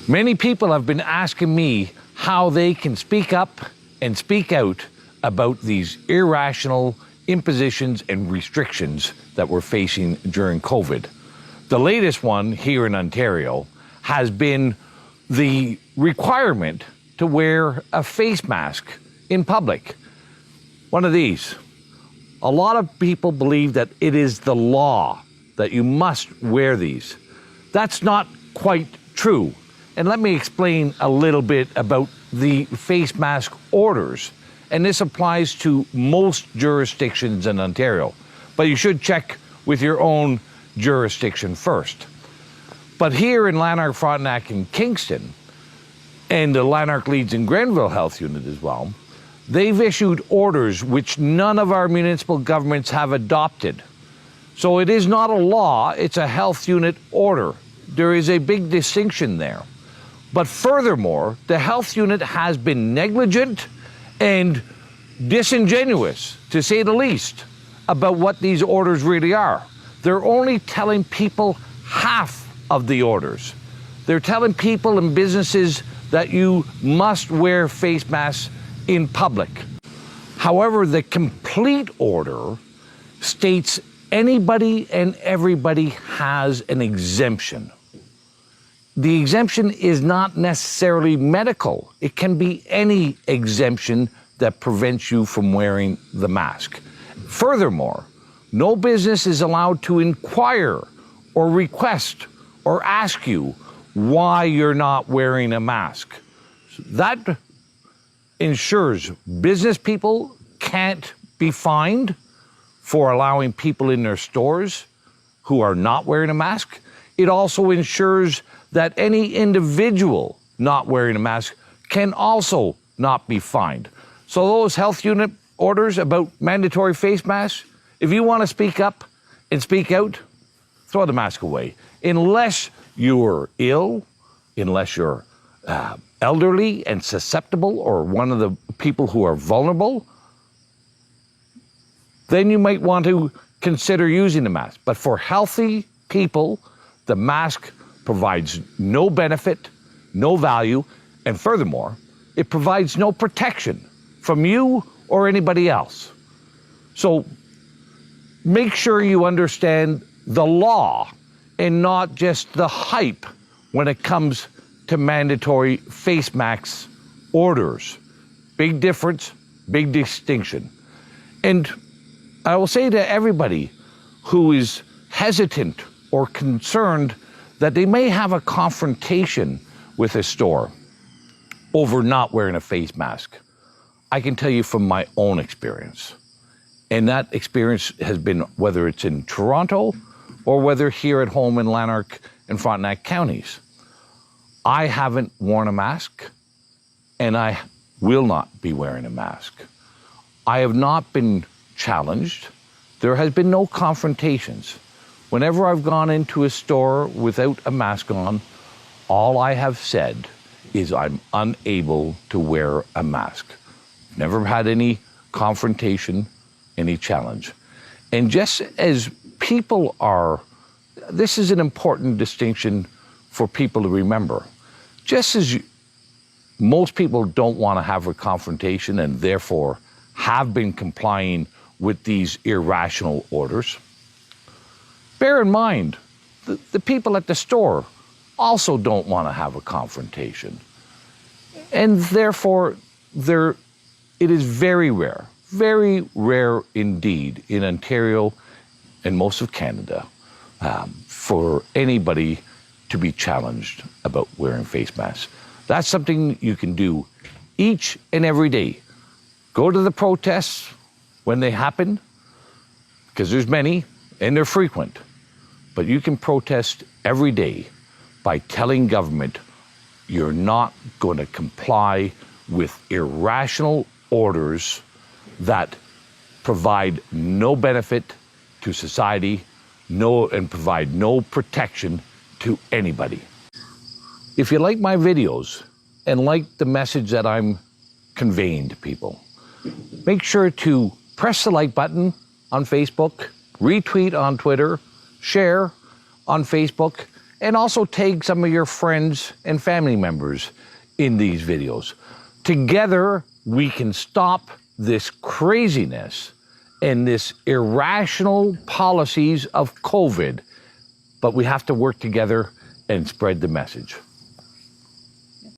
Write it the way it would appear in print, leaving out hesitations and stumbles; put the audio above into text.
Many people have been asking me how they can speak up and speak out about these irrational impositions and restrictions that we're facing during COVID. The latest one here in Ontario has been the requirement to wear a face mask in public. One of these. A lot of people believe that it is the law that you must wear these. That's not quite true. And let me explain a little bit about the face mask orders. And this applies to most jurisdictions in Ontario. But you should check with your own jurisdiction first. But here in Lanark, Frontenac, and Kingston, and the Lanark, Leeds, and Grenville Health Unit as well, they've issued orders which none of our municipal governments have adopted. So it is not a law, it's a health unit order. There is a big distinction there. But furthermore, the health unit has been negligent and disingenuous, to say the least, about what these orders really are. They're only telling people half of the orders. They're telling people and businesses that you must wear face masks in public. However, the complete order states anybody and everybody has an exemption. The exemption is not necessarily medical. It can be any exemption that prevents you from wearing the mask. Furthermore, no business is allowed to inquire or request or ask you why you're not wearing a mask. That ensures business people can't be fined for allowing people in their stores who are not wearing a mask. It also ensures that any individual not wearing a mask can also not be fined. So those health unit orders about mandatory face masks, if you want to speak up and speak out, throw the mask away. Unless you're ill, unless you're elderly and susceptible or one of the people who are vulnerable, then you might want to consider using the mask. But for healthy people, the mask provides no benefit, no value, and furthermore, it provides no protection from you or anybody else. So make sure you understand the law and not just the hype when it comes to mandatory face masks orders. Big difference, big distinction. And I will say to everybody who is hesitant or concerned that they may have a confrontation with a store over not wearing a face mask, I can tell you from my own experience. And that experience has been whether it's in Toronto or whether here at home in Lanark and Frontenac counties. I haven't worn a mask and I will not be wearing a mask. I have not been challenged. There has been no confrontations. Whenever I've gone into a store without a mask on, all I have said is I'm unable to wear a mask. Never had any confrontation, any challenge. And just as people are, this is an important distinction for people to remember. Just as most people don't want to have a confrontation and therefore have been complying with these irrational orders, bear in mind, the people at the store also don't want to have a confrontation. And therefore, it is very rare indeed in Ontario and most of Canada for anybody to be challenged about wearing face masks. That's something you can do each and every day. Go to the protests when they happen, because there's many and they're frequent. But you can protest every day by telling government you're not going to comply with irrational orders that provide no benefit to society, and provide no protection to anybody. If you like my videos and like the message that I'm conveying to people, make sure to press the like button on Facebook, retweet on Twitter, share on Facebook, and also tag some of your friends and family members in these videos. Together, we can stop this craziness and this irrational policies of COVID, but we have to work together and spread the message.